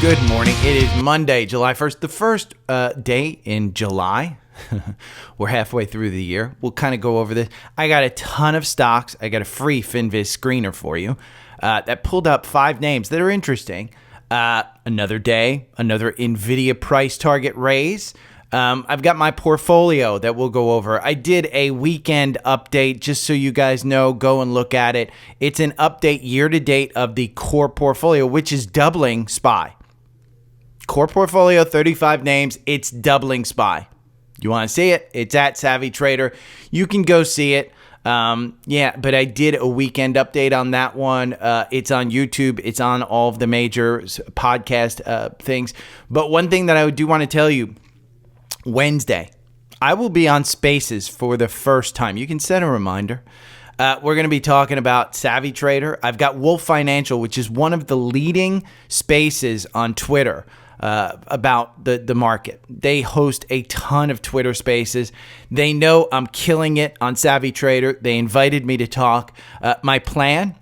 Good morning. It is Monday, July 1st, the first day in July. We're halfway through the year. We'll kind of go over this. I got a ton of stocks. I got a free Finviz Screener for you that pulled up 5 names that are interesting. Another day, another NVIDIA price target raise. I've got my portfolio that we'll go over. I did a weekend update just so you guys know. Go and look at it. It's an update year to date of the core portfolio, which is doubling SPY. Core portfolio, 35 names. It's doubling SPY. You want to see it? It's at Savvy Trader. You can go see it. But I did a weekend update on that one. It's on YouTube. It's on all of the major podcast things. But one thing that I do want to tell you, Wednesday, I will be on Spaces for the first time. You can set a reminder. We're going to be talking about Savvy Trader. I've got Wolf Financial, which is one of the leading spaces on Twitter about the market. They host a ton of Twitter spaces. They know I'm killing it on Savvy Trader. They invited me to talk. My plan,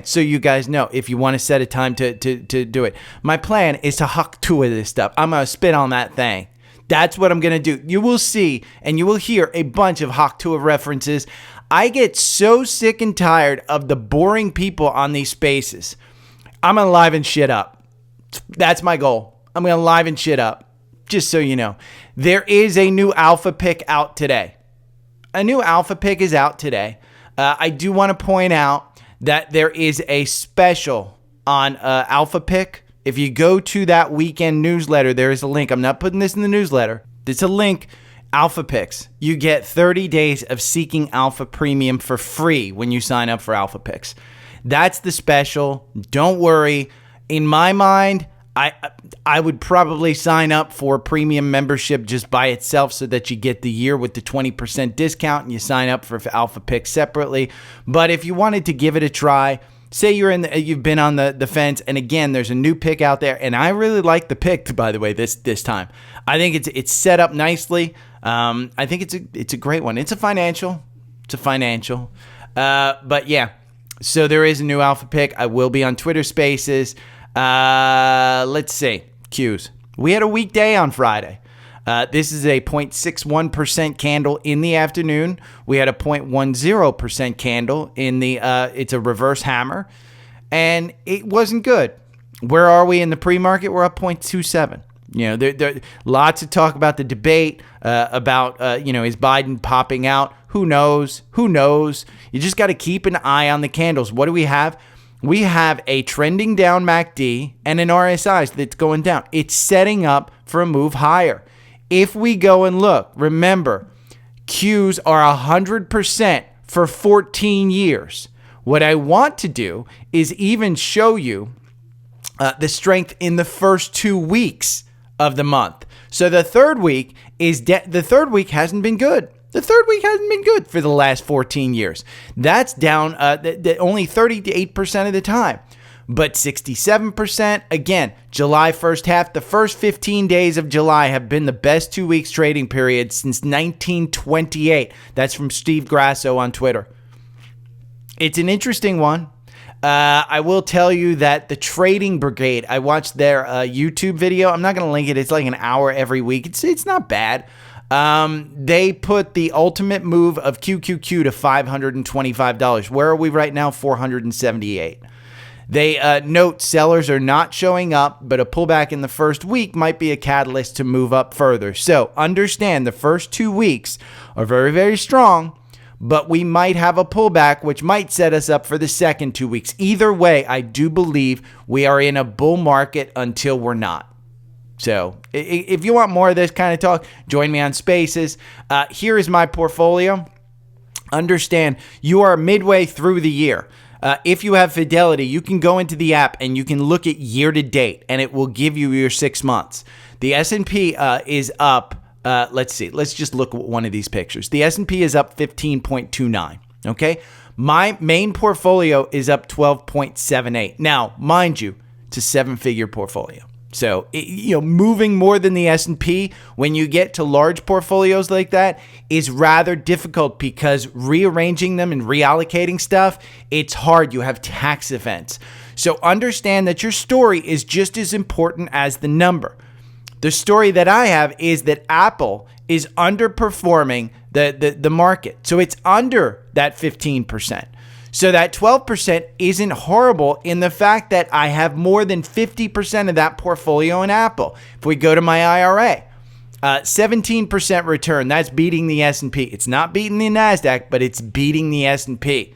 so you guys know if you want to set a time to do it. My plan is to huck two of this stuff. I'm going to spit on that thing. That's what I'm going to do. You will see and you will hear a bunch of Hawk Tua references. I get so sick and tired of the boring people on these spaces. I'm going to liven shit up. That's my goal. I'm going to liven shit up, just so you know. There is a new alpha pick out today. A new alpha pick is out today. I do want to point out that there is a special on alpha pick. If you go to that weekend newsletter, there is a link. I'm not putting this in the newsletter. It's a link. Alpha Picks. You get 30 days of Seeking Alpha Premium for free when you sign up for Alpha Picks. That's the special. Don't worry. In my mind, I would probably sign up for premium membership just by itself so that you get the year with the 20% discount and you sign up for Alpha Picks separately. But if you wanted to give it a try, say you've been on the fence, and again, there's a new pick out there, and I really like the pick, by the way, this time. I think it's set up nicely. I think it's a great one. It's a financial. But yeah, so there is a new alpha pick. I will be on Twitter Spaces. Let's see. Qs. We had a weekday on Friday. This is a 0.61% candle in the afternoon. We had a 0.10% candle in the, it's a reverse hammer, and it wasn't good. Where are we in the pre-market? We're up 0.27. You know, there lots of talk about the debate about, is Biden popping out? Who knows? You just got to keep an eye on the candles. What do we have? We have a trending down MACD and an RSI that's going down. It's setting up for a move higher. If we go and look, remember, Qs are 100% for 14 years. What I want to do is even show you the strength in the first 2 weeks of the month. So the third week hasn't been good. The third week hasn't been good for the last 14 years. That's down only 38% of the time. But 67%, again, July first half, the first 15 days of July have been the best 2 weeks trading period since 1928. That's from Steve Grasso on Twitter. It's an interesting one. I will tell you that the Trading Brigade, I watched their YouTube video. I'm not going to link it. It's like an hour every week. It's not bad. They put the ultimate move of QQQ to $525. Where are we right now? $478. They note sellers are not showing up, but a pullback in the first week might be a catalyst to move up further. So understand the first 2 weeks are very, very strong, but we might have a pullback, which might set us up for the second 2 weeks. Either way, I do believe we are in a bull market until we're not. So if you want more of this kind of talk, join me on Spaces. Here is my portfolio. Understand, you are midway through the year. If you have Fidelity, you can go into the app and you can look at year to date, and it will give you your 6 months. The S&P is up. Let's see. Let's just look at one of these pictures. The S&P is up 15.29. Okay. My main portfolio is up 12.78. Now, mind you, it's a 7-figure portfolio. So, moving more than the S&P when you get to large portfolios like that is rather difficult because rearranging them and reallocating stuff, it's hard. You have tax events. So understand that your story is just as important as the number. The story that I have is that Apple is underperforming the market. So it's under that 15%. So that 12% isn't horrible in the fact that I have more than 50% of that portfolio in Apple. If we go to my IRA, 17% return, that's beating the S&P. It's not beating the NASDAQ, but it's beating the S&P.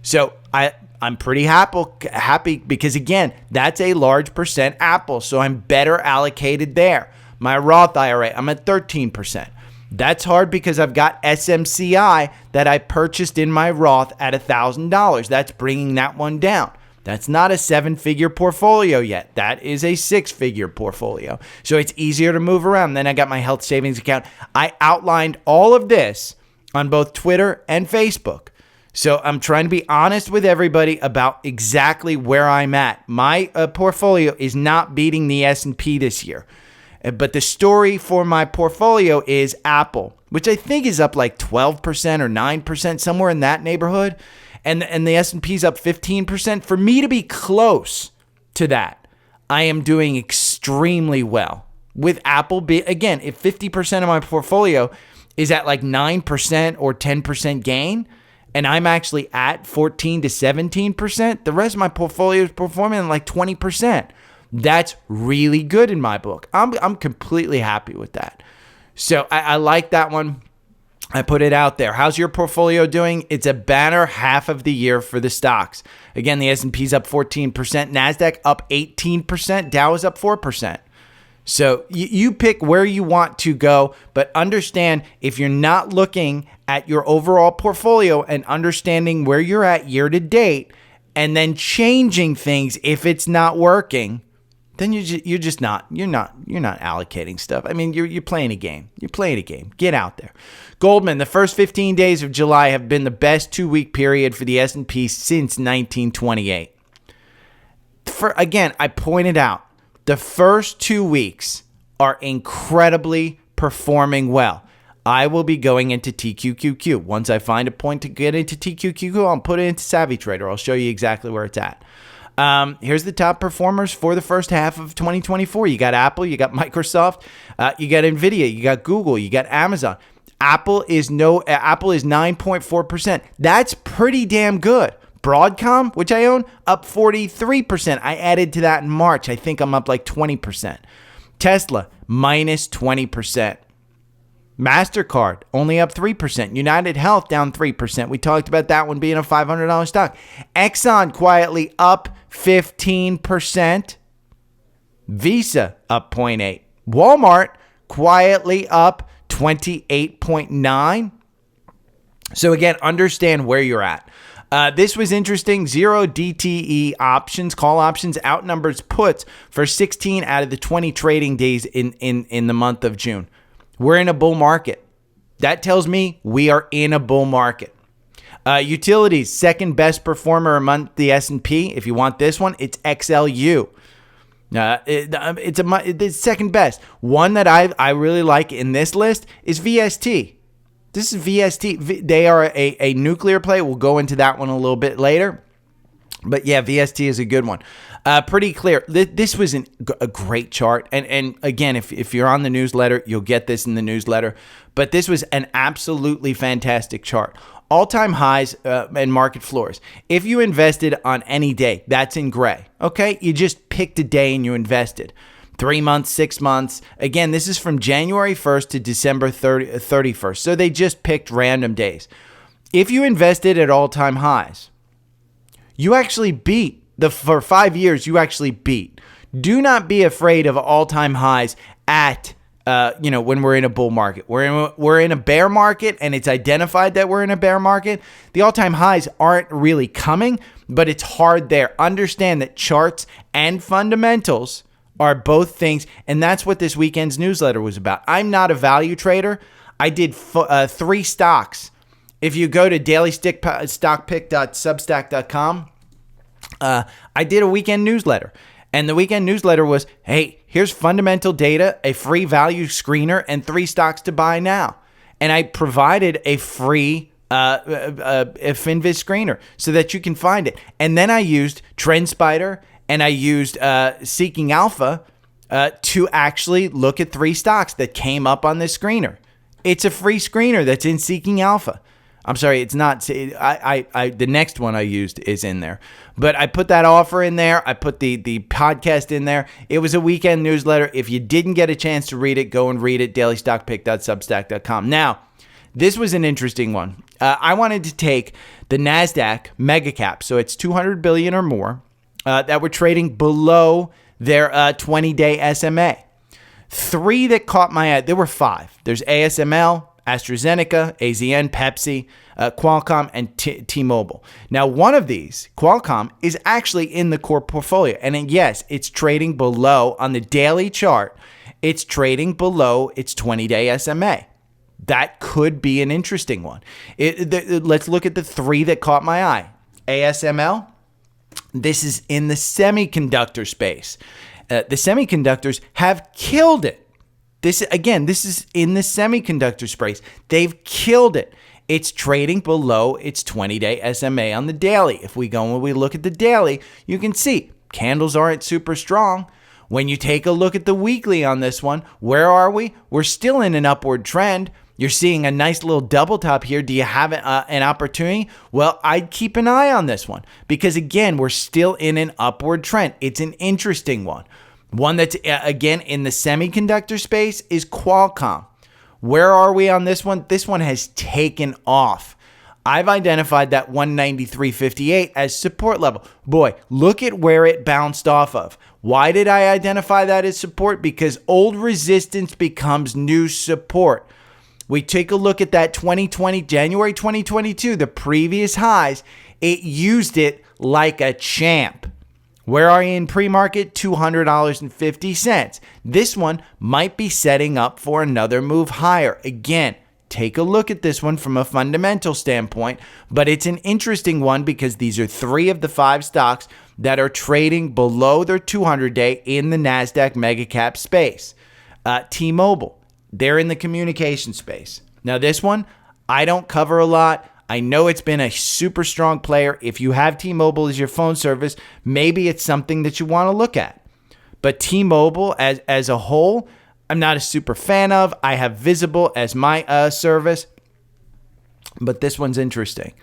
So I'm pretty happy because, again, that's a large percent Apple, so I'm better allocated there. My Roth IRA, I'm at 13%. That's hard because I've got SMCI that I purchased in my Roth at $1,000. That's bringing that one down. That's not a 7-figure portfolio yet. That is a 6-figure portfolio. So it's easier to move around. Then I got my health savings account. I outlined all of this on both Twitter and Facebook. So I'm trying to be honest with everybody about exactly where I'm at. My portfolio is not beating the S&P this year. But the story for my portfolio is Apple, which I think is up like 12% or 9%, somewhere in that neighborhood. And the S&P's up 15%. For me to be close to that, I am doing extremely with Apple. Again, if 50% of my portfolio is at like 9% or 10% gain, and I'm actually at 14 to 17%, the rest of my portfolio is performing like 20%. That's really good in my book. I'm completely happy with that. So I like that one. I put it out there. How's your portfolio doing? It's a banner half of the year for the stocks. Again, the S&P's up 14%, NASDAQ up 18%, Dow is up 4%. So you pick where you want to go, but understand if you're not looking at your overall portfolio and understanding where you're at year to date and then changing things if it's not working, then you're not allocating stuff. I mean, you're playing a game. Get out there. Goldman, the first 15 days of July have been the best 2-week period for the S&P since 1928. Again, I pointed out the first 2 weeks are incredibly performing well. I will be going into TQQQ. Once I find a point to get into TQQQ, I'll put it into Savvy Trader. I'll show you exactly where it's at. Here's the top performers for the first half of 2024. You got Apple, you got Microsoft, you got NVIDIA, you got Google, you got Amazon. Apple is 9.4%. That's pretty damn good. Broadcom, which I own, up 43%. I added to that in March. I think I'm up like 20%. Tesla, minus 20%. MasterCard, only up 3%. United Health, down 3%. We talked about that one being a $500 stock. Exxon, quietly up 15%. Visa, up 0.8%. Walmart, quietly up 28.9%. So again, understand where you're at. This was interesting. 0 DTE options, call options, outnumbers puts for 16 out of the 20 trading days in the month of June. We're in a bull market. That tells me we are in a bull market. Utilities, second best performer among the S&P. If you want this one, it's XLU. It's second best. One that I really like in this list is VST. This is VST. They are a nuclear play. We'll go into that one a little bit later. But yeah, VST is a good one. Pretty clear. This was a great chart. And again, if you're on the newsletter, you'll get this in the newsletter. But this was an absolutely fantastic chart. All-time highs and market floors. If you invested on any day, that's in gray. Okay? You just picked a day and you invested. 3 months, 6 months. Again, this is from January 1st to December 31st. So they just picked random days. If you invested at all-time highs, you actually beat. For 5 years, you actually beat. Do not be afraid of all-time highs at, when we're in a bull market. We're in a bear market, and it's identified that we're in a bear market. The all-time highs aren't really coming, but it's hard there. Understand that charts and fundamentals are both things, and that's what this weekend's newsletter was about. I'm not a value trader. I did 3 stocks. If you go to dailystockpick.substack.com, I did a weekend newsletter. And the weekend newsletter was, hey, here's fundamental data, a free value screener, and 3 stocks to buy now. And I provided a free a Finviz Screener so that you can find it. And then I used Trendspider and I used Seeking Alpha to actually look at 3 stocks that came up on this screener. It's a free screener that's in Seeking Alpha. I'm sorry, it's not. The next one I used is in there. But I put that offer in there. I put the podcast in there. It was a weekend newsletter. If you didn't get a chance to read it, go and read it, dailystockpick.substack.com. Now, this was an interesting one. I wanted to take the NASDAQ mega cap, so it's 200 billion or more, that were trading below their 20-day SMA. 3 that caught my eye. There were 5. There's ASML, AstraZeneca, AZN, Pepsi, Qualcomm, and T-Mobile. Now, one of these, Qualcomm, is actually in the core portfolio. And yes, it's trading below, on the daily chart, it's trading below its 20-day SMA. That could be an interesting one. Let's look at the 3 that caught my eye. ASML, this is in the semiconductor space. The semiconductors have killed it. This is in the semiconductor space. They've killed it. It's trading below its 20-day SMA on the daily. If we go and we look at the daily, you can see candles aren't super strong. When you take a look at the weekly on this one, where are we? We're still in an upward trend. You're seeing a nice little double top here. Do you have an opportunity? Well, I'd keep an eye on this one because, again, we're still in an upward trend. It's an interesting one. One that's, again, in the semiconductor space is Qualcomm. Where are we on this one? This one has taken off. I've identified that 193.58 as support level. Boy, look at where it bounced off of. Why did I identify that as support? Because old resistance becomes new support. We take a look at that January 2022, the previous highs. It used it like a champ. Where are you in pre-market? $200.50. This one might be setting up for another move higher. Again, take a look at this one from a fundamental standpoint, but it's an interesting one because these are 3 of the 5 stocks that are trading below their 200-day in the NASDAQ mega cap space. T-Mobile. They're in the communication space. Now, this one, I don't cover a lot. I know it's been a super strong player. If you have T-Mobile as your phone service, maybe it's something that you want to look at. But T-Mobile as a whole, I'm not a super fan of. I have Visible as my service. But this one's interesting.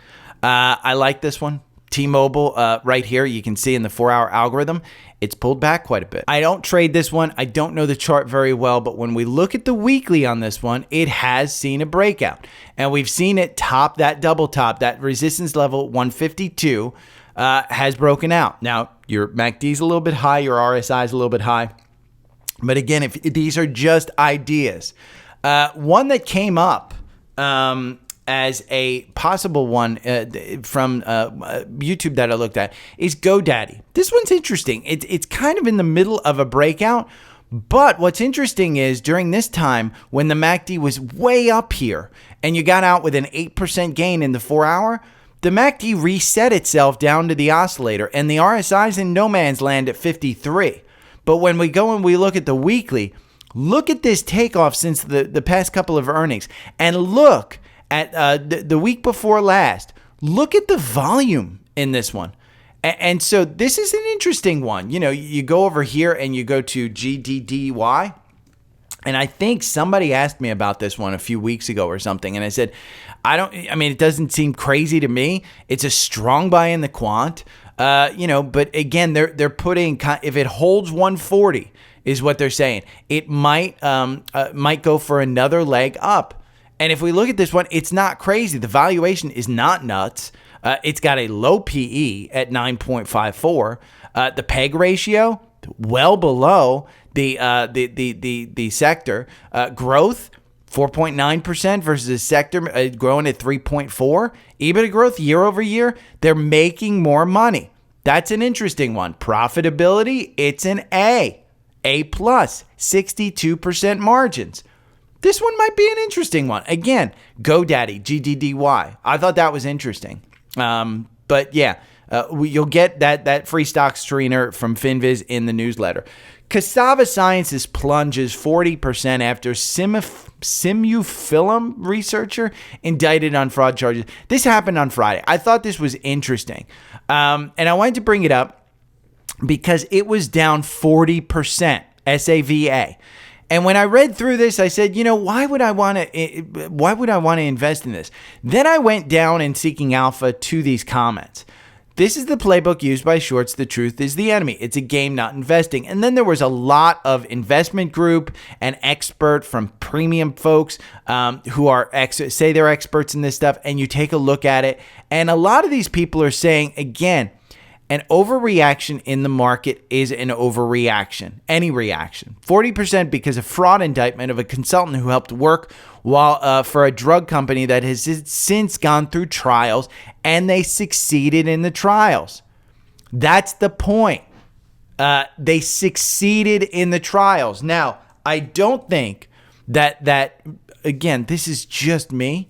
I like this one. T-Mobile, right here, you can see in the 4-hour algorithm, it's pulled back quite a bit. I don't trade this one. I don't know the chart very well, but when we look at the weekly on this one, it has seen a breakout. And we've seen it top that double top, that resistance level 152 has broken out. Now, your MACD is a little bit high, your RSI is a little bit high. But again, if these are just ideas. One that came up as a possible one from YouTube that I looked at is GoDaddy. This one's interesting. It's kind of in the middle of a breakout, but what's interesting is during this time when the MACD was way up here and you got out with an 8% gain in the 4-hour, the MACD reset itself down to the oscillator and the RSI's in no man's land at 53. But when we go and we look at the weekly, look at this takeoff since the past couple of earnings and look at the week before last. Look at the volume in this one. And so this is an interesting one. You know, you go over here and you go to GDDY. And I think somebody asked me about this one a few weeks ago or something. And I said, it doesn't seem crazy to me. It's a strong buy in the quant. But again, they're putting, if it holds 140 is what they're saying, it might go for another leg up. And if we look at this one, it's not crazy. The valuation is not nuts. It's got a low PE at 9.54. The PEG ratio, well below the sector. Growth, 4.9% versus the sector growing at 3.4. EBITDA growth year over year, they're making more money. That's an interesting one. Profitability, it's an A plus, 62% margins. This one might be an interesting one. Again, GoDaddy, GDDY. I thought that was interesting. But yeah, You'll get that free stock screener from Finviz in the newsletter. Cassava Sciences plunges 40% after Simufilm researcher indicted on fraud charges. This happened on Friday. I thought this was interesting. And I wanted to bring it up because it was down 40%, SAVA. And when I read through this, I said, why would I want to invest in this? Then I went down in Seeking Alpha to these comments. This is the playbook used by shorts. The truth is the enemy. It's a game, not investing. And then there was a lot of investment group and expert from premium folks who are say they're experts in this stuff. And you take a look at it. And a lot of these people are saying, again, an overreaction in the market is an overreaction. Any reaction. 40% because of fraud indictment of a consultant who helped work while for a drug company that has since gone through trials, and they succeeded in the trials. That's the point. They succeeded in the trials. Now, I don't think that again, this is just me.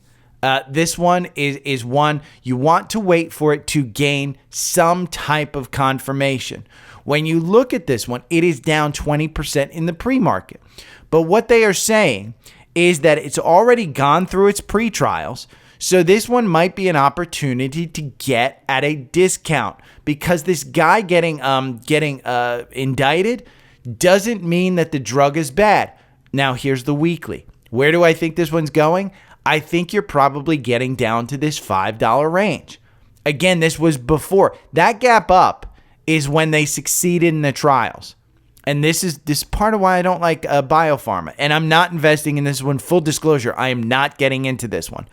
This one is one you want to wait for it to gain some type of confirmation. When you look at this one, it is down 20% in the pre-market. But what they are saying is that it's already gone through its pre-trials. So this one might be an opportunity to get at a discount, because this guy getting indicted doesn't mean that the drug is bad. Now, here's the weekly. Where do I think this one's going? I think you're probably getting down to this $5 range. Again, this was before. That gap up is when they succeeded in the trials. And this is part of why I don't like biopharma. And I'm not investing in this one. Full disclosure, I am not getting into this one.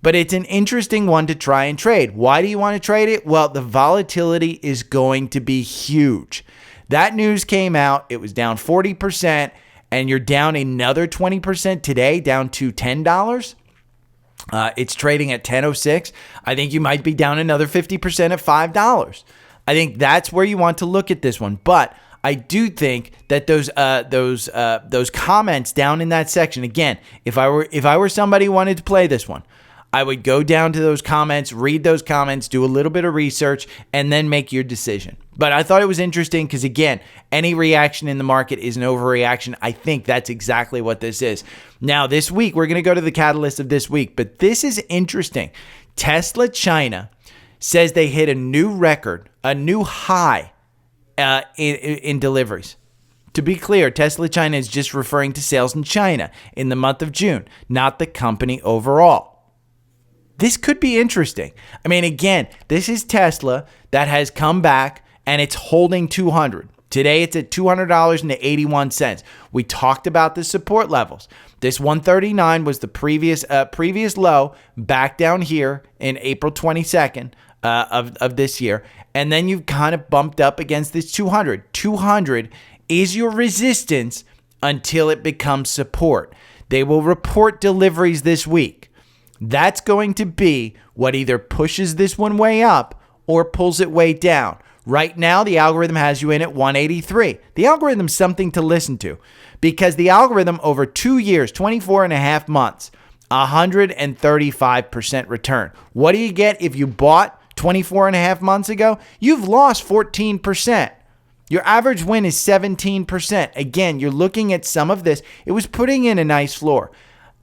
But it's an interesting one to try and trade. Why do you want to trade it? Well, the volatility is going to be huge. That news came out. It was down 40%. And you're down another 20% today, down to $10. It's trading at 10.06. I think you might be down another 50% at $5. I think that's where you want to look at this one. But I do think that those comments down in that section, again, if I were somebody who wanted to play this one, I would go down to those comments, read those comments, do a little bit of research, and then make your decision. But I thought it was interesting because, again, any reaction in the market is an overreaction. I think that's exactly what this is. Now, this week, we're going to go to the catalyst of this week, but this is interesting. Tesla China says they hit a new record, a new high in deliveries. To be clear, Tesla China is just referring to sales in China in the month of June, not the company overall. This could be interesting. I mean, again, this is Tesla that has come back and it's holding 200. Today, it's at $200.81. We talked about the support levels. This 139 was the previous low back down here in April 22nd of this year. And then you've kind of bumped up against this 200. 200 is your resistance until it becomes support. They will report deliveries this week. That's going to be what either pushes this one way up or pulls it way down. Right now, the algorithm has you in at 183. The algorithm's something to listen to, because the algorithm over 2 years, 24 and a half months, 135% return. What do you get if you bought 24 and a half months ago? You've lost 14%. Your average win is 17%. Again, you're looking at some of this. It was putting in a nice floor.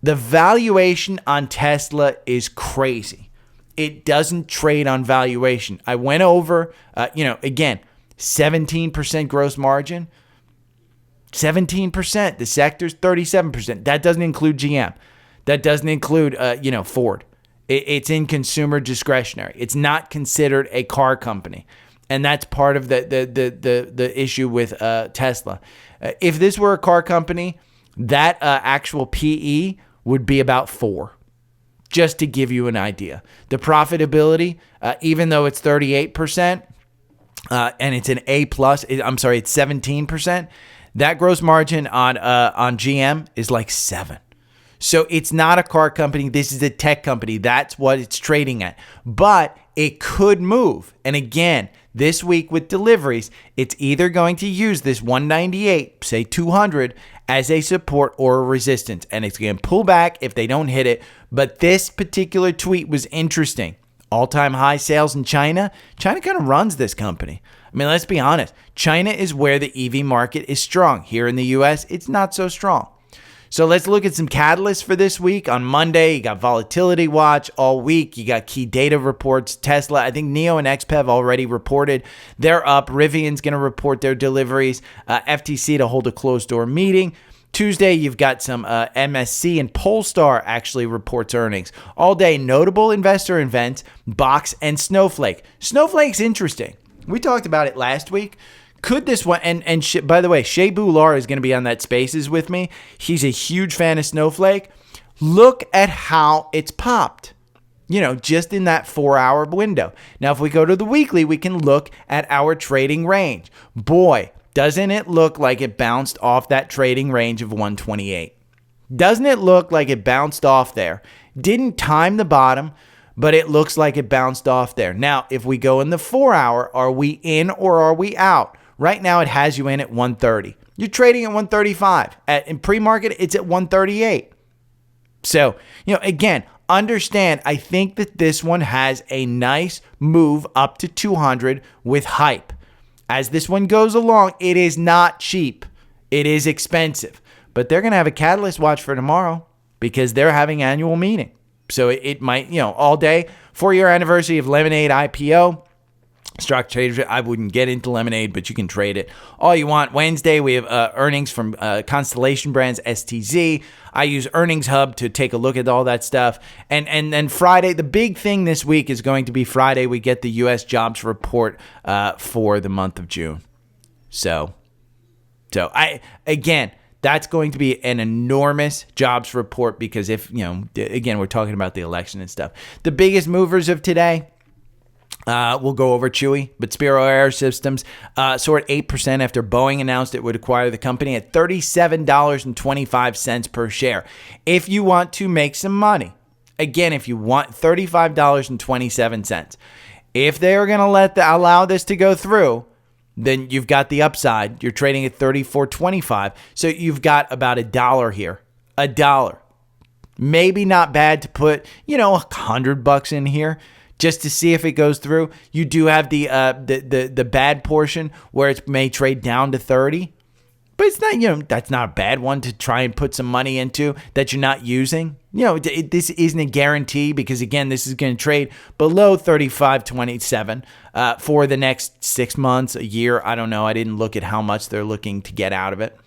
The valuation on Tesla is crazy. It doesn't trade on valuation. I went over, again, 17% gross margin, 17%. The sector's 37%. That doesn't include GM. That doesn't include, Ford. It's in consumer discretionary. It's not considered a car company. And that's part of the issue with Tesla. If this were a car company, that actual PE would be about 4, just to give you an idea. The profitability, even though it's 38% and it's an A+, it's 17%, that gross margin on GM is like 7. So it's not a car company. This is a tech company. That's what it's trading at. But it could move. And again, this week with deliveries, it's either going to use this 198, say 200, as a support or a resistance. And it's going to pull back if they don't hit it. But this particular tweet was interesting. all-time high sales in China. China kind of runs this company. I mean, let's be honest. China is where the EV market is strong. Here in the US, it's not so strong. So let's look at some catalysts for this week. On Monday, you got Volatility Watch. All week, you got key data reports. Tesla, I think NIO and XPEV already reported. They're up. Rivian's going to report their deliveries. FTC to hold a closed-door meeting. Tuesday, you've got some MSC and Polestar actually reports earnings. All day, notable investor events, Box and Snowflake. Snowflake's interesting. We talked about it last week. Could this one, by the way, Shea Boular is going to be on that Spaces with me. He's a huge fan of Snowflake. Look at how it's popped, just in that 4-hour window. Now, if we go to the weekly, we can look at our trading range. Boy, doesn't it look like it bounced off that trading range of 128? Doesn't it look like it bounced off there? Didn't time the bottom, but it looks like it bounced off there. Now, if we go in the 4-hour, are we in or are we out? Right now, it has you in at 130. You're trading at 135. In pre-market, it's at 138. So, again, understand, I think that this one has a nice move up to 200 with hype. As this one goes along, it is not cheap. It is expensive. But they're going to have a catalyst watch for tomorrow because they're having annual meeting. So it might, all day, 4-year anniversary of Lemonade IPO. Stock traders, I wouldn't get into Lemonade, but you can trade it all you want. Wednesday, we have earnings from Constellation Brands, STZ. I use Earnings Hub to take a look at all that stuff. And then Friday, the big thing this week is going to be Friday. We get the U.S. jobs report for the month of June. So that's going to be an enormous jobs report because again, we're talking about the election and stuff. The biggest movers of today, we'll go over Chewy, but Spiro Air Systems soared 8% after Boeing announced it would acquire the company at $37.25 per share. If you want to make some money, again, if you want $35.27, if they are going to allow this to go through, then you've got the upside. You're trading at $34.25, so you've got about $1 here. $1. Maybe not bad to put, $100 in here. Just to see if it goes through. You do have the bad portion where it may trade down to 30. But it's not, that's not a bad one to try and put some money into that you're not using. This isn't a guarantee because, again, this is going to trade below 35.27 for the next 6 months, a year. I don't know. I didn't look at how much they're looking to get out of it.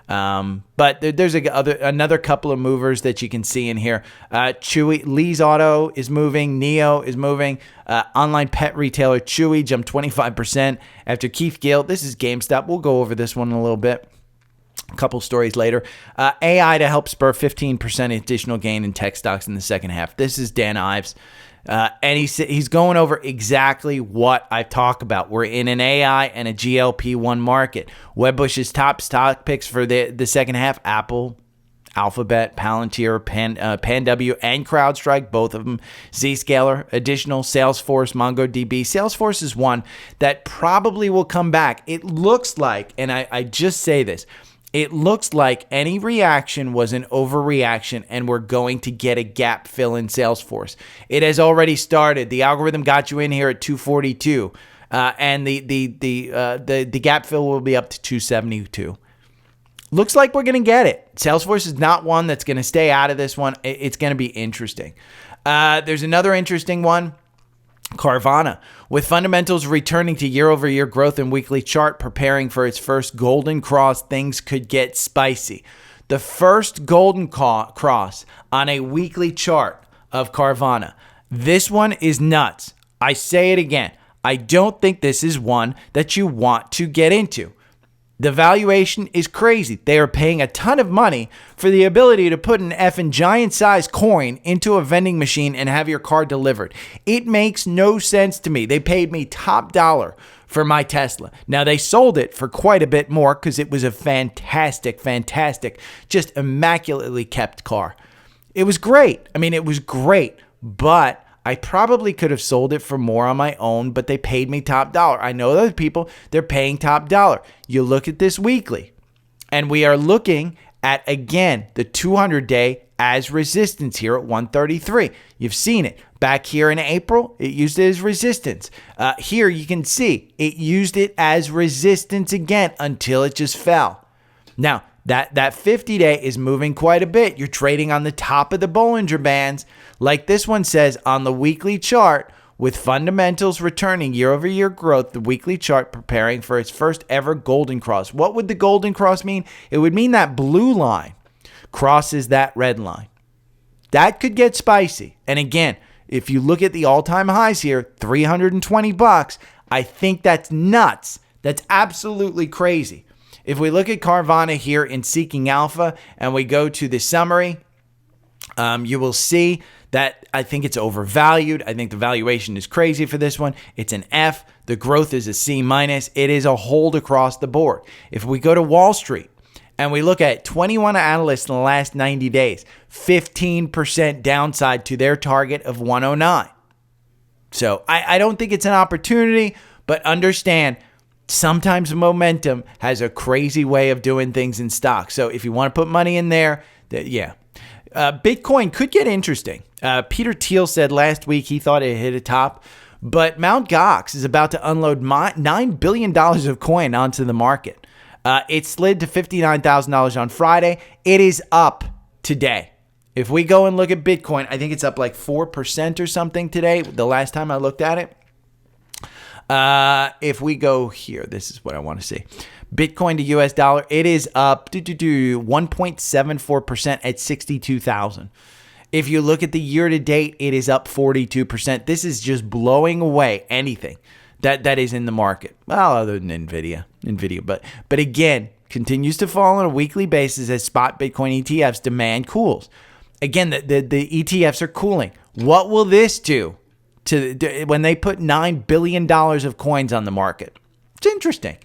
But there's another couple of movers that you can see in here. Chewy, Lee's Auto is moving. NIO is moving. Online pet retailer Chewy jumped 25% after Keith Gill. This is GameStop. We'll go over this one in a little bit. A couple stories later. AI to help spur 15% additional gain in tech stocks in the second half. This is Dan Ives. And he's going over exactly what I talk about. We're in an AI and a GLP-1 market. Wedbush's top stock picks for the second half: Apple, Alphabet, Palantir, PanW, and CrowdStrike, both of them. Zscaler, additional Salesforce, MongoDB. Salesforce is one that probably will come back. It looks like, and I just say this, it looks like any reaction was an overreaction and we're going to get a gap fill in Salesforce. It has already started. The algorithm got you in here at 242, and the gap fill will be up to 272. Looks like we're going to get it. Salesforce is not one that's going to stay out of this one. It's going to be interesting. There's another interesting one. Carvana, with fundamentals returning to year-over-year growth and weekly chart preparing for its first golden cross, things could get spicy. The first golden cross on a weekly chart of Carvana. This one is nuts. I say it again. I don't think this is one that you want to get into. The valuation is crazy. They are paying a ton of money for the ability to put an effing giant-sized coin into a vending machine and have your car delivered. It makes no sense to me. They paid me top dollar for my Tesla. Now, they sold it for quite a bit more because it was a fantastic, just immaculately kept car. It was great. I mean, it was great, but I probably could have sold it for more on my own, but they paid me top dollar. I know other people, they're paying top dollar. You look at this weekly, and we are looking at, again, the 200-day as resistance here at 133. You've seen it. Back here in April, it used it as resistance. Here you can see it used it as resistance again until it just fell. Now, that 50-day is moving quite a bit. You're trading on the top of the Bollinger Bands. Like this one says on the weekly chart, with fundamentals returning year-over-year growth, the weekly chart preparing for its first ever golden cross. What would the golden cross mean? It would mean that blue line crosses that red line. That could get spicy. And again, if you look at the all-time highs here, $320, I think that's nuts. That's absolutely crazy. If we look at Carvana here in Seeking Alpha and we go to the summary, you will see that I think it's overvalued. I think the valuation is crazy for this one. It's an F. The growth is a C-. It is a hold across the board. If we go to Wall Street and we look at 21 analysts in the last 90 days, 15% downside to their target of 109. So I don't think it's an opportunity, but understand sometimes momentum has a crazy way of doing things in stocks. So if you want to put money in there, Bitcoin could get interesting. Peter Thiel said last week he thought it hit a top, but Mt. Gox is about to unload $9 billion of coin onto the market. It slid to $59,000 on Friday. It is up today. If we go and look at Bitcoin, I think it's up like 4% or something today, the last time I looked at it. If we go here, this is what I want to see. Bitcoin to US dollar, it is up 1.74% at 62,000. If you look at the year to date, it is up 42%. This is just blowing away anything that is in the market. Well, other than NVIDIA, but again, continues to fall on a weekly basis as spot Bitcoin ETFs demand cools. Again, the ETFs are cooling. What will this do to when they put $9 billion of coins on the market? It's interesting.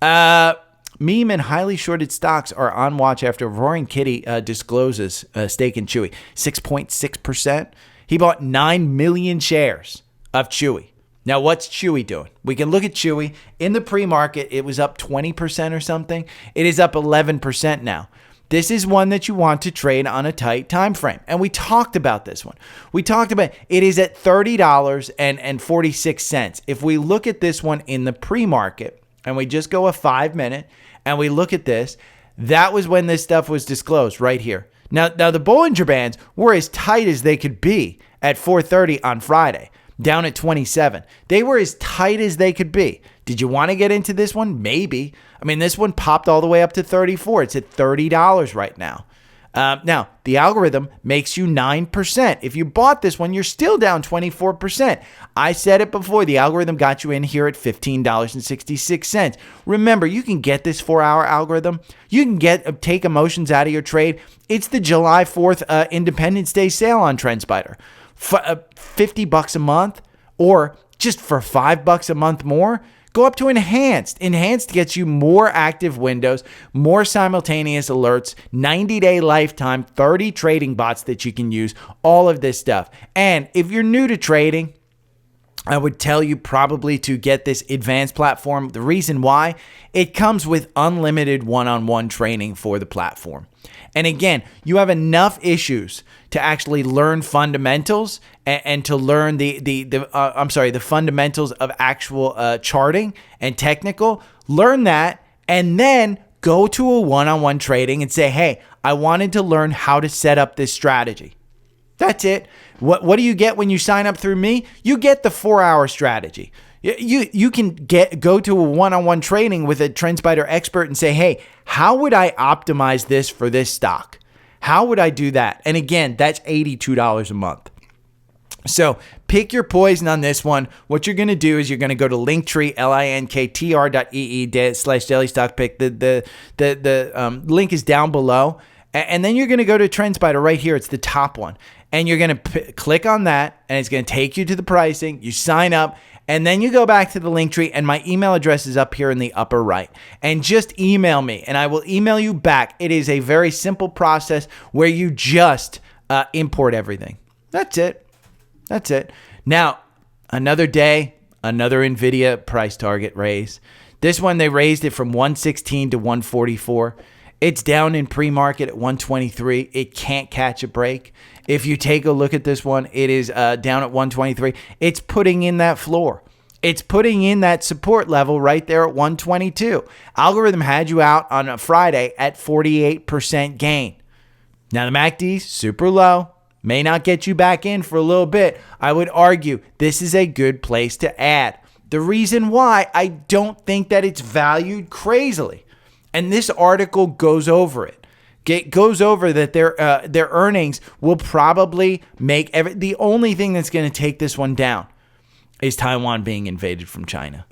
Meme and highly shorted stocks are on watch after Roaring Kitty discloses stake in Chewy. 6.6%. He bought 9 million shares of Chewy. Now, what's Chewy doing? We can look at Chewy. In the pre-market, it was up 20% or something. It is up 11% now. This is one that you want to trade on a tight time frame. And we talked about this one. We talked about it is at $30.46. If we look at this one in the pre-market and we just go a 5-minute and we look at this, that was when this stuff was disclosed right here. Now the Bollinger Bands were as tight as they could be at 4:30 on Friday, down at 27. They were as tight as they could be. Did you want to get into this one? Maybe. I mean, this one popped all the way up to 34. It's at $30 right now. Now, the algorithm makes you 9%. If you bought this one, you're still down 24%. I said it before. The algorithm got you in here at $15.66. Remember, you can get this 4-hour algorithm. You can take emotions out of your trade. It's the July 4th Independence Day sale on Trendspider. $50 a month, or just for $5 a month more, go up to Enhanced. Enhanced gets you more active windows, more simultaneous alerts, 90-day lifetime, 30 trading bots that you can use, all of this stuff. And if you're new to trading, I would tell you probably to get this advanced platform. The reason why, it comes with unlimited one-on-one training for the platform. And again, you have enough issues to actually learn fundamentals and to learn the fundamentals of actual charting and technical. Learn that and then go to a one-on-one trading and say, hey, I wanted to learn how to set up this strategy. That's it. What do you get when you sign up through me? You get the 4-hour strategy. You can go to a one-on-one training with a Trendspider expert and say, hey, how would I optimize this for this stock? How would I do that? And again, that's $82 a month. So pick your poison on this one. What you're going to do is you're going to go to Linktree, linktr.ee/dailystockpick. The link is down below. And then you're going to go to Trendspider right here. It's the top one. And you're going to click on that, and it's going to take you to the pricing. You sign up, and then you go back to the Linktree, and my email address is up here in the upper right. And just email me, and I will email you back. It is a very simple process where you just import everything. That's it. That's it. Now, another day, another NVIDIA price target raise. This one, they raised it from 116 to 144. It's down in pre-market at 123. It can't catch a break. If you take a look at this one, it is down at 123. It's putting in that floor. It's putting in that support level right there at 122. Algorithm had you out on a Friday at 48% gain. Now the MACD's super low. May not get you back in for a little bit. I would argue this is a good place to add. The reason why, I don't think that it's valued crazily. And this article goes over it. It goes over that their earnings will probably make the only thing that's going to take this one down is Taiwan being invaded from China.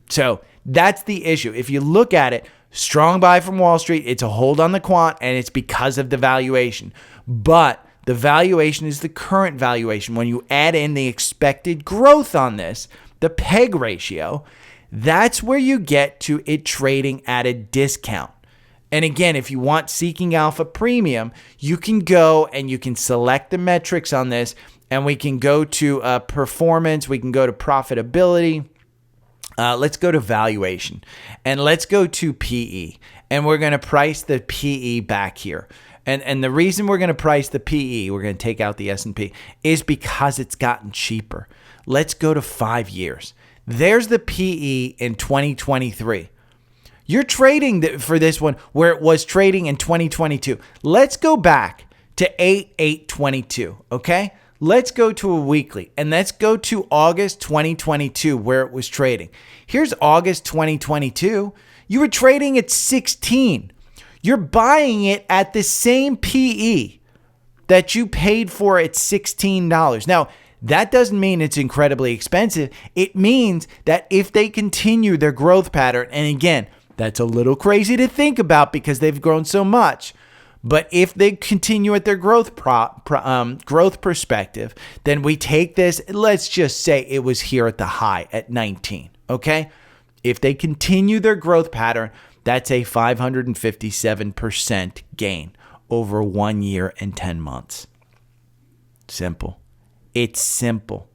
So that's the issue. If you look at it, strong buy from Wall Street, it's a hold on the quant, and it's because of the valuation. But the valuation is the current valuation. When you add in the expected growth on this, the PEG ratio, that's where you get to it trading at a discount. And again, if you want Seeking Alpha Premium, you can go and you can select the metrics on this, and we can go to performance, we can go to profitability. Let's go to valuation, and let's go to PE, and we're going to price the PE back here. And the reason we're going to price the PE, we're going to take out the S&P, is because it's gotten cheaper. Let's go to 5 years. There's the PE in 2023. You're trading for this one where it was trading in 2022. Let's go back to 8/8/22, okay? Let's go to a weekly, and let's go to August 2022 where it was trading. Here's August 2022. You were trading at 16. You're buying it at the same PE that you paid for at $16. Now, that doesn't mean it's incredibly expensive. It means that if they continue their growth pattern, and again, that's a little crazy to think about because they've grown so much, but if they continue at their growth perspective, then we take this, let's just say it was here at the high at 19, okay? If they continue their growth pattern, that's a 557% gain over 1 year and 10 months. Simple. It's simple.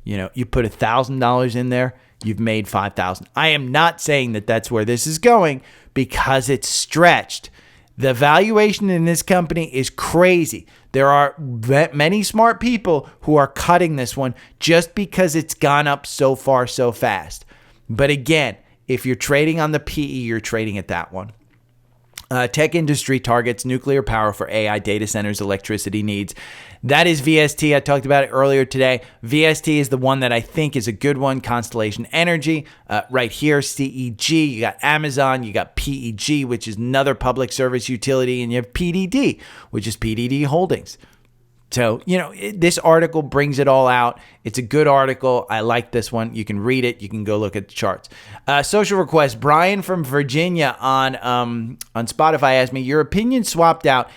You know, you put $1,000 in there, you've made $5,000. I am not saying that that's where this is going because it's stretched. The valuation in this company is crazy. There are many smart people who are cutting this one just because it's gone up so far so fast. But again, if you're trading on the PE, you're trading at that one. Tech industry targets nuclear power for AI data centers, electricity needs. That is VST. I talked about it earlier today. VST is the one that I think is a good one. Constellation Energy, right here, CEG. You got Amazon. You got PEG, which is another public service utility. And you have PDD, which is PDD Holdings. So, you know, this article brings it all out. It's a good article. I like this one. You can read it. You can go look at the charts. Social request. Brian from Virginia on Spotify asked me, your opinion swapped out.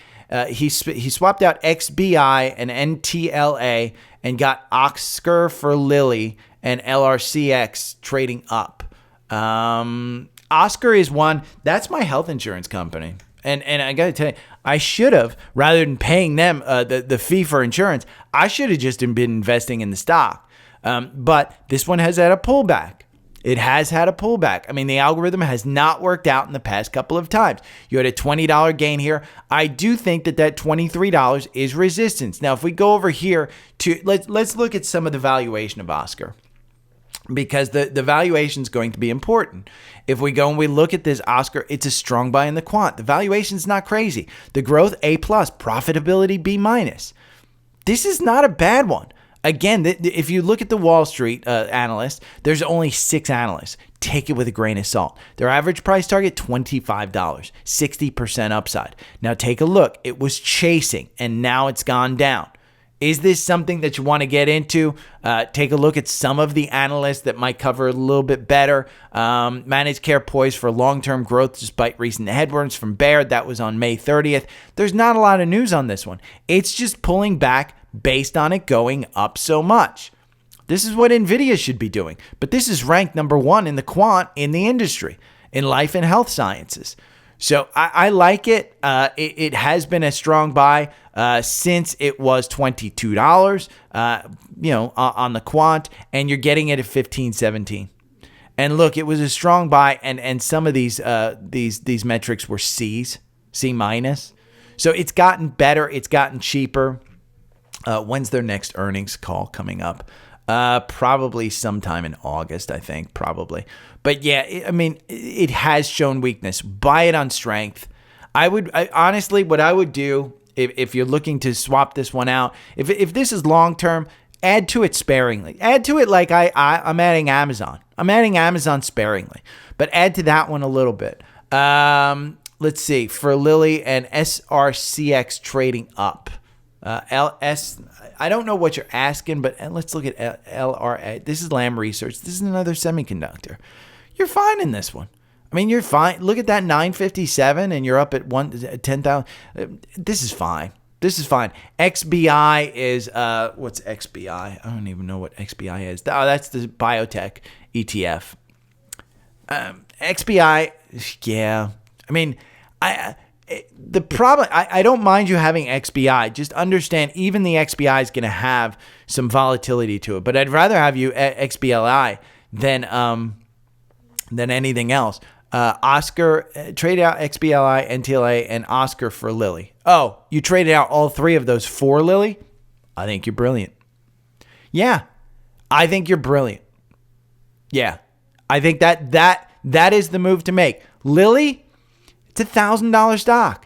He swapped out XBI and NTLA and got Oscar for Lilly and LRCX trading up. Oscar is one. That's my health insurance company. And I got to tell you, I should have, rather than paying them the fee for insurance, I should have just been investing in the stock. But this one has had a pullback. It has had a pullback. I mean, the algorithm has not worked out in the past couple of times. You had a $20 gain here. I do think that $23 is resistance. Now, if we go over here to, let's look at some of the valuation of Oscar, because the valuation is going to be important. If we go and we look at this Oscar, it's a strong buy in the quant. The valuation is not crazy. The growth A+, profitability B-. This is not a bad one. Again, if you look at the Wall Street analysts, there's only 6 analysts. Take it with a grain of salt. Their average price target, $25, 60% upside. Now take a look. It was chasing, and now it's gone down. Is this something that you want to get into? Take a look at some of the analysts that might cover a little bit better. Managed care poised for long-term growth despite recent headwinds from Baird. That was on May 30th. There's not a lot of news on this one. It's just pulling back based on it going up so much. This is what NVIDIA should be doing. But this is ranked number 1 in the quant in the industry, in life and health sciences. So I like it. It has been a strong buy since it was $22, on the quant, and you're getting it at $15.17. And look, it was a strong buy, and some of these metrics were C's, C minus. So it's gotten better. It's gotten cheaper. When's their next earnings call coming up? Probably sometime in August, I think, probably. But yeah, it has shown weakness. Buy it on strength. Honestly, what I would do if you're looking to swap this one out, if this is long term, add to it sparingly. Add to it like I'm adding Amazon. I'm adding Amazon sparingly, but add to that one a little bit. Let's see, for Lilly and LRCX trading up. I don't know what you're asking, but let's look at LRA. This is Lam Research. This is another semiconductor. You're fine in this one. You're fine. Look at that 957, and you're up at 10,000. This is fine. This is fine. XBI is, what's XBI? I don't even know what XBI is. Oh, that's the biotech ETF. XBI, yeah. The problem, I don't mind you having XBI. Just understand, even the XBI is going to have some volatility to it. But I'd rather have you XBLI than anything else. Oscar, trade out XBLI, NTLA, and Oscar for Lilly. Oh, you traded out all three of those for Lilly? I think you're brilliant. Yeah, I think you're brilliant. Yeah, I think that is the move to make. Lilly, it's $1,000 stock.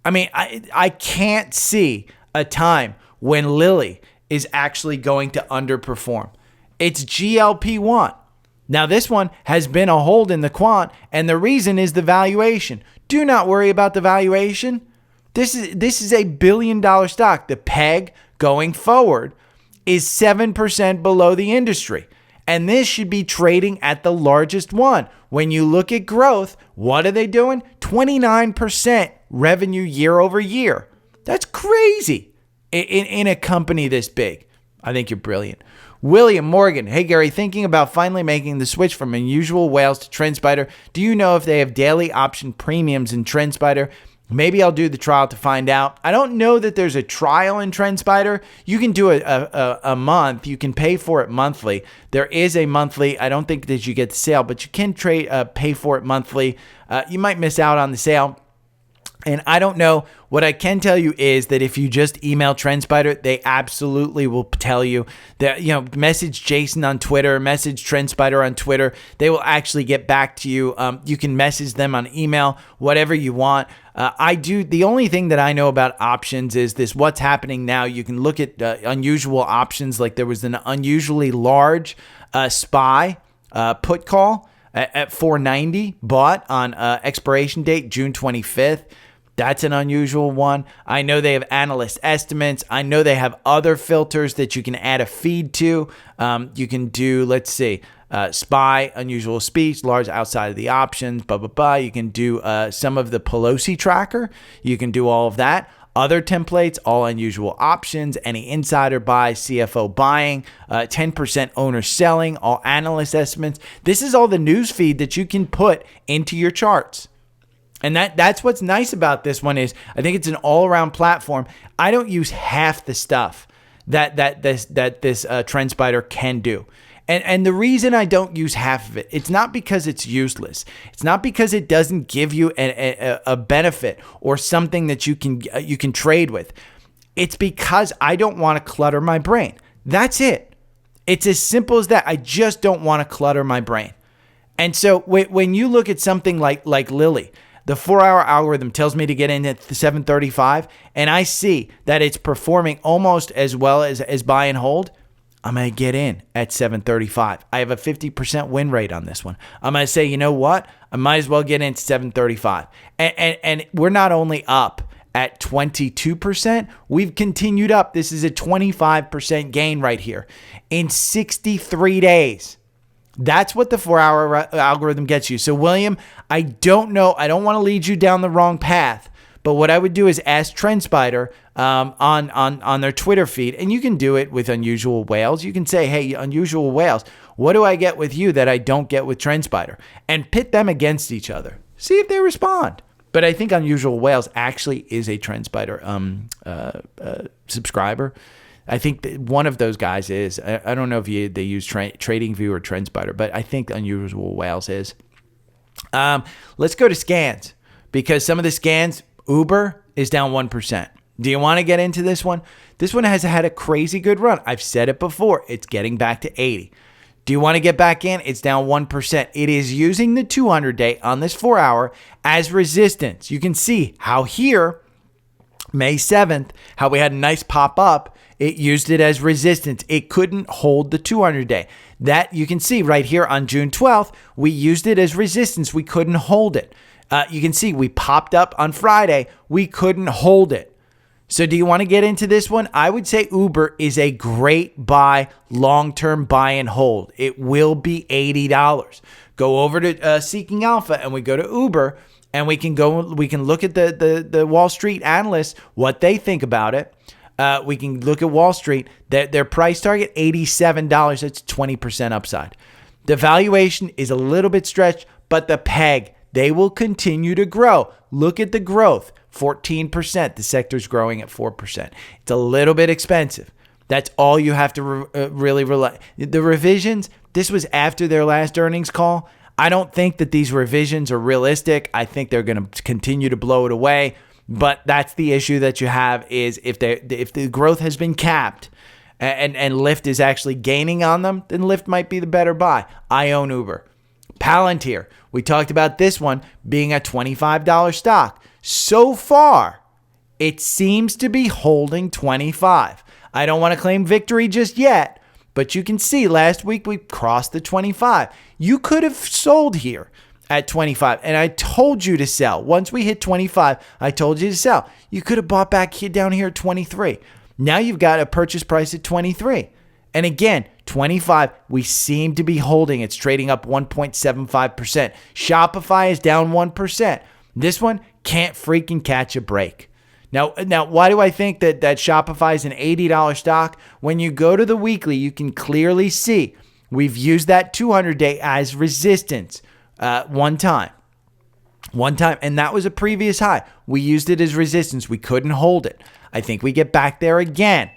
I can't see a time when Lilly is actually going to underperform. It's GLP-1. Now, this one has been a hold in the quant, and the reason is the valuation. Do not worry about the valuation. This is a $1 billion stock. The PEG going forward is 7% below the industry, and this should be trading at the largest one. When you look at growth, what are they doing? 29% revenue year over year. That's crazy in a company this big. I think you're brilliant. William Morgan. Hey, Gary, thinking about finally making the switch from Unusual Whales to Trendspider. Do you know if they have daily option premiums in Trendspider? Maybe I'll do the trial to find out. I don't know that there's a trial in Trendspider. You can do a month. You can pay for it monthly. There is a monthly. I don't think that you get the sale, but you can pay for it monthly. You might miss out on the sale. And I don't know. What I can tell you is that if you just email Trendspider, they absolutely will tell you that, message Jason on Twitter, message Trendspider on Twitter. They will actually get back to you. You can message them on email, whatever you want. The only thing that I know about options is this, what's happening now. You can look at unusual options. Like there was an unusually large SPY put call at 490 bought on expiration date, June 25th. That's an unusual one. I know they have analyst estimates. I know they have other filters that you can add a feed to. You can do, let's see, SPY, unusual speech, large outside of the options, blah, blah, blah. You can do some of the Pelosi tracker. You can do all of that. Other templates, all unusual options, any insider buy, CFO buying, 10% owner selling, all analyst estimates. This is all the news feed that you can put into your charts. And that's what's nice about this one is I think it's an all-around platform. I don't use half the stuff that this Trendspider can do. And the reason I don't use half of it, it's not because it's useless. It's not because it doesn't give you a benefit or something that you can trade with. It's because I don't want to clutter my brain. That's it. It's as simple as that. I just don't want to clutter my brain. And so when you look at something like Lilly, the 4-hour algorithm tells me to get in at 735, and I see that it's performing almost as well as buy and hold. I'm going to get in at 735. I have a 50% win rate on this one. I'm going to say, you know what? I might as well get in at 735. And we're not only up at 22%, we've continued up. This is a 25% gain right here in 63 days. That's what the 4-hour algorithm gets you. So, William, I don't know. I don't want to lead you down the wrong path. But what I would do is ask Trendspider on their Twitter feed, and you can do it with Unusual Whales. You can say, hey, Unusual Whales, what do I get with you that I don't get with Trendspider? And pit them against each other. See if they respond. But I think Unusual Whales actually is a Trendspider subscriber. I think that one of those guys is. I don't know if they use TradingView or Trendspider, but I think Unusual Whales is. Let's go to scans, because some of the scans, Uber is down 1%. Do you want to get into this one? This one has had a crazy good run. I've said it before. It's getting back to 80. Do you want to get back in? It's down 1%. It is using the 200-day on this 4-hour as resistance. You can see how here, May 7th, how we had a nice pop up. It used it as resistance. It couldn't hold the 200-day. That you can see right here on June 12th, we used it as resistance. We couldn't hold it. You can see we popped up on Friday. We couldn't hold it. So do you want to get into this one? I would say Uber is a great buy, long-term buy and hold. It will be $80. Go over to Seeking Alpha and we go to Uber, and we can look at the Wall Street analysts, what they think about it. We can look at Wall Street. Their price target, $87. That's 20% upside. The valuation is a little bit stretched, but the peg, they will continue to grow. Look at the growth, 14%. The sector's growing at 4%. It's a little bit expensive. That's all you have to really rely. The revisions, this was after their last earnings call. I don't think that these revisions are realistic. I think they're going to continue to blow it away. But that's the issue that you have, is if the growth has been capped and Lyft is actually gaining on them, then Lyft might be the better buy. I own Uber. Palantir, we talked about this one being a $25 stock. So far, it seems to be holding 25. I don't want to claim victory just yet, but you can see last week we crossed the 25. You could have sold here at 25, and I told you to sell. Once we hit 25, I told you to sell. You could have bought back here down here at 23. Now you've got a purchase price at 23. And again, 25, we seem to be holding. It's trading up 1.75%. Shopify is down 1%. This one can't freaking catch a break. Now, why do I think that Shopify is an $80 stock? When you go to the weekly, you can clearly see we've used that 200-day as resistance one time, and that was a previous high. We used it as resistance. We couldn't hold it. I think we get back there again.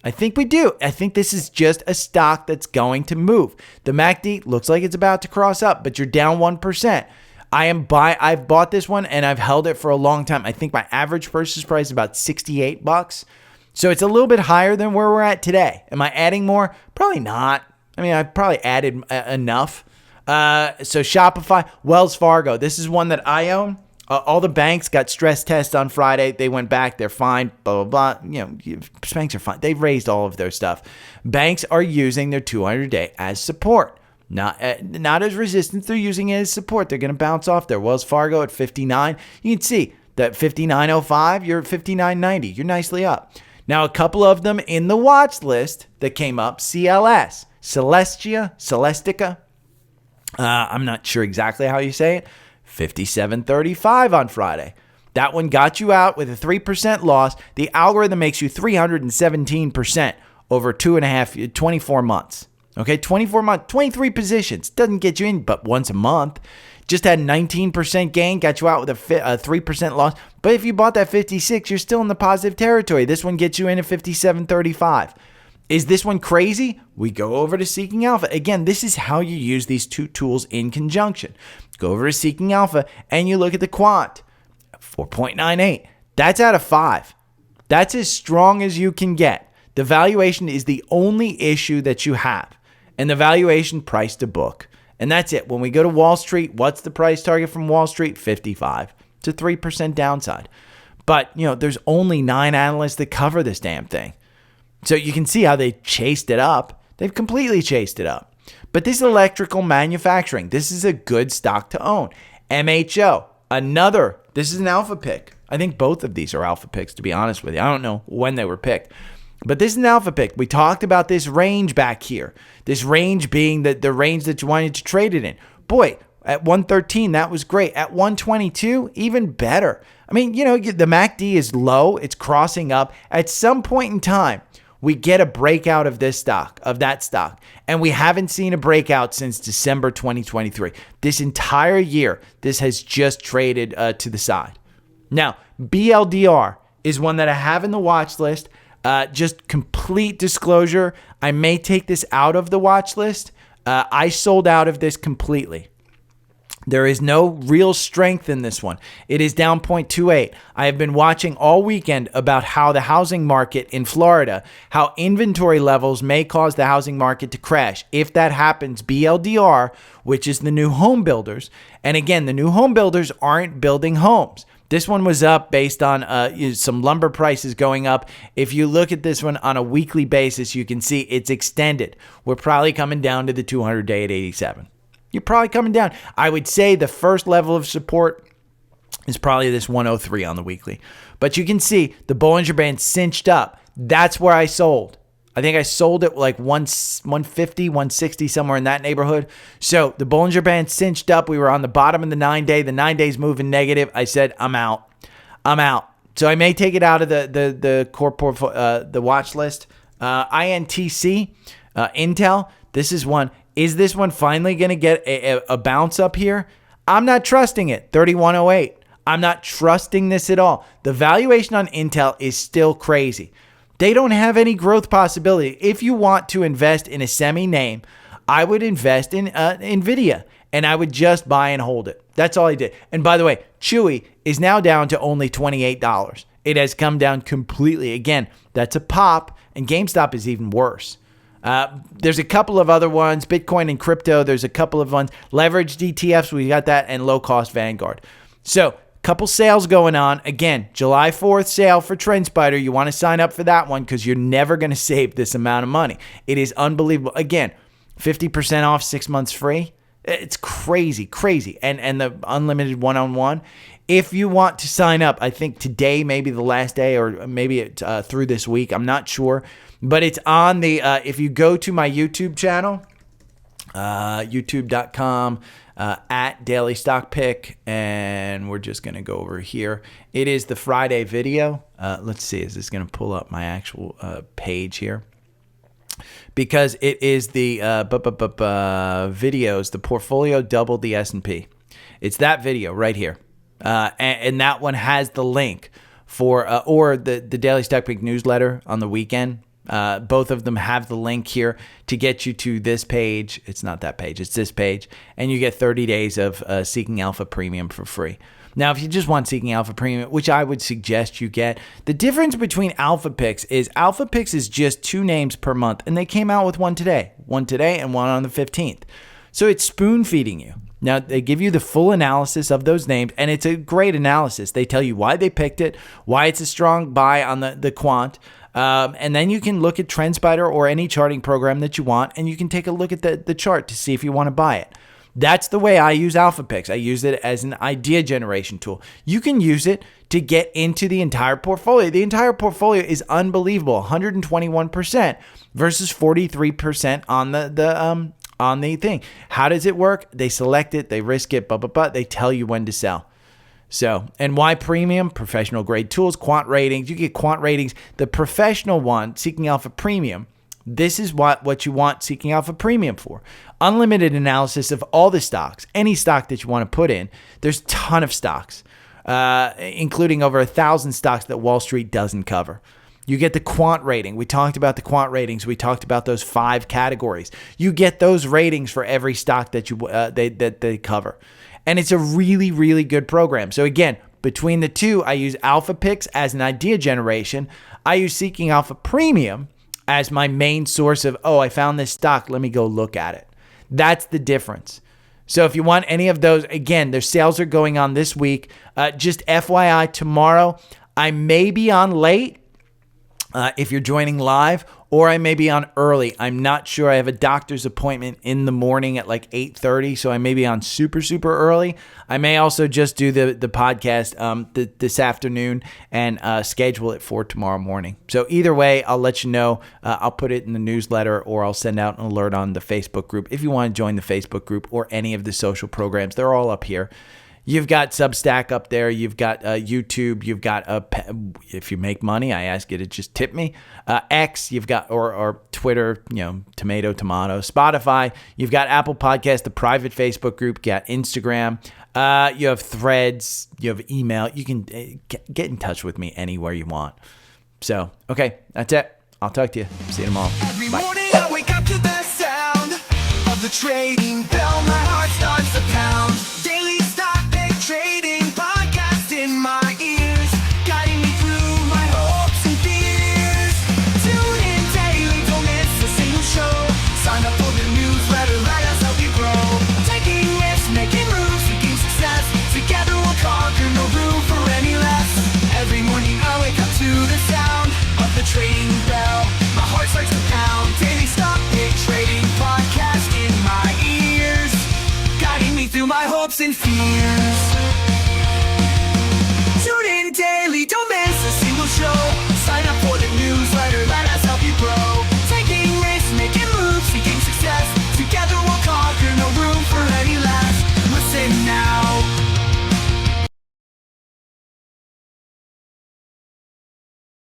I think we do. I think this is just a stock that's going to move. The MACD looks like it's about to cross up, but you're down 1%. I've bought this one and I've held it for a long time. I think my average purchase price is about $68. So it's a little bit higher than where we're at today. Am I adding more? Probably not. I mean, I probably added enough. So Shopify, Wells Fargo, this is one that I own. All the banks got stress tests on Friday. They went back. They're fine. Blah, blah, blah. You know, banks are fine. They've raised all of their stuff. Banks are using their 200-day as support. Not as resistance. They're using it as support. They're going to bounce off there. Wells Fargo at 59. You can see that 59.05. You're at 59.90. You're nicely up. Now, a couple of them in the watch list that came up. CLS. Celestica. I'm not sure exactly how you say it. 57.35 on Friday. That one got you out with a 3% loss. The algorithm makes you 317% over 24 months. Okay, 24 months, 23 positions. Doesn't get you in but once a month. Just had 19% gain, got you out with a 3% loss. But if you bought that 56, you're still in the positive territory. This one gets you in at 57.35. Is this one crazy? We go over to Seeking Alpha. Again, this is how you use these two tools in conjunction. Go over to Seeking Alpha and you look at the quant. 4.98. That's out of 5. That's as strong as you can get. The valuation is the only issue that you have. And the valuation price to book. And that's it. When we go to Wall Street, what's the price target from Wall Street? 55. It's a 3% downside. But, there's only 9 analysts that cover this damn thing. So you can see how they chased it up. They've completely chased it up. But this is electrical manufacturing. This is a good stock to own. MHO, this is an alpha pick. I think both of these are alpha picks, to be honest with you. I don't know when they were picked. But this is an alpha pick. We talked about this range back here. This range being the range that you wanted to trade it in. Boy, at 113, that was great. At 122, even better. I mean, the MACD is low. It's crossing up. At some point in time, we get a breakout of that stock. And we haven't seen a breakout since December 2023. This entire year, this has just traded to the side. Now, BLDR is one that I have in the watch list. Just complete disclosure, I may take this out of the watch list. I sold out of this completely. There is no real strength in this one. It is down 0.28. I have been watching all weekend about how the housing market in Florida, how inventory levels may cause the housing market to crash. If that happens, BLDR, which is the new home builders, and again, the new home builders aren't building homes. This one was up based on some lumber prices going up. If you look at this one on a weekly basis, you can see it's extended. We're probably coming down to the 200-day at 87. You're probably coming down. I would say the first level of support is probably this 103 on the weekly. But you can see the Bollinger Band cinched up. That's where I sold. I think I sold it like 150, 160, somewhere in that neighborhood. So the Bollinger Band cinched up. We were on the bottom of the 9-day. The 9 days moving negative. I said, I'm out. So I may take it out of the core portfolio, the watch list. INTC, Intel. This is one. Is this one finally going to get a bounce up here? I'm not trusting it. 3108. I'm not trusting this at all. The valuation on Intel is still crazy. They don't have any growth possibility. If you want to invest in a semi name, I would invest in NVIDIA, and I would just buy and hold it. That's all I did. And by the way, Chewy is now down to only $28. It has come down completely. Again, that's a pop, and GameStop is even worse. There's a couple of other ones, Bitcoin and crypto. There's a couple of ones, leveraged ETFs. We got that, and low cost Vanguard. So couple sales going on. Again, July 4th sale for Trendspider. You want to sign up for that one because you're never going to save this amount of money. It is unbelievable. Again, 50% off, 6 months free. It's crazy. And the unlimited one-on-one. If you want to sign up, I think today may be the last day, or maybe through this week. I'm not sure. But it's on the, if you go to my YouTube channel, youtube.com, at Daily Stock Pick, and we're just going to go over here. It is the Friday video. Let's see, is this going to pull up my actual page here? Because it is the videos, the portfolio doubled the S&P. It's that video right here. And that one has the link for, or the Daily Stock Pick newsletter on the weekend. Both of them have the link here to get you to this page. It's not that page, it's this page. And you get 30 days of Seeking Alpha Premium for free. Now, if you just want Seeking Alpha Premium, which I would suggest you get, the difference between Alpha Picks is just 2 names per month. And they came out with one today and one on the 15th. So it's spoon feeding you. Now, they give you the full analysis of those names, and it's a great analysis. They tell you why they picked it, why it's a strong buy on the quant. And then you can look at Trendspider or any charting program that you want, and you can take a look at the chart to see if you want to buy it. That's the way I use Alpha Picks. I use it as an idea generation tool. You can use it to get into the entire portfolio. The entire portfolio is unbelievable, 121% versus 43% on the thing. How does it work? They select it, they risk it, they tell you when to sell. So, and why premium? Professional grade tools, quant ratings. You get quant ratings. The professional one, Seeking Alpha Premium, this is what you want Seeking Alpha Premium for. Unlimited analysis of all the stocks, any stock that you want to put in. There's a ton of stocks, including over 1,000 stocks that Wall Street doesn't cover. You get the quant rating. We talked about the quant ratings. We talked about those 5 categories. You get those ratings for every stock that they cover. And it's a really, really good program. So again, between the two, I use Alpha Picks as an idea generation. I use Seeking Alpha Premium as my main source of, I found this stock. Let me go look at it. That's the difference. So if you want any of those, again, their sales are going on this week. Just FYI, tomorrow, I may be on late. If you're joining live, or I may be on early. I'm not sure. I have a doctor's appointment in the morning at like 8:30, so I may be on super, super early. I may also just do the podcast this afternoon and schedule it for tomorrow morning. So either way, I'll let you know. I'll put it in the newsletter, or I'll send out an alert on the Facebook group. If you want to join the Facebook group or any of the social programs, they're all up here. You've got Substack up there. You've got YouTube. You've got if you make money, I ask you to just tip me. X. You've got or Twitter. Tomato. Spotify. You've got Apple Podcasts, the private Facebook group. You got Instagram. You have Threads. You have email. You can get in touch with me anywhere you want. So, okay, that's it. I'll talk to you. See you tomorrow. Every Bye. morning I wake up to the sound of the trading bell. My heart starts to pound. Daily stock pick trading podcast in my ears, guiding me through my hopes and fears. Tune in daily, don't miss a single show. Sign up for the newsletter, let us help you grow. Taking risks, making moves, seeking success. Together we'll conquer, no room for any less. Every morning I wake up to the sound of the trading bell. My heart starts to pound. Daily stock pick trading podcast in my ears, guiding me through my hopes and fears.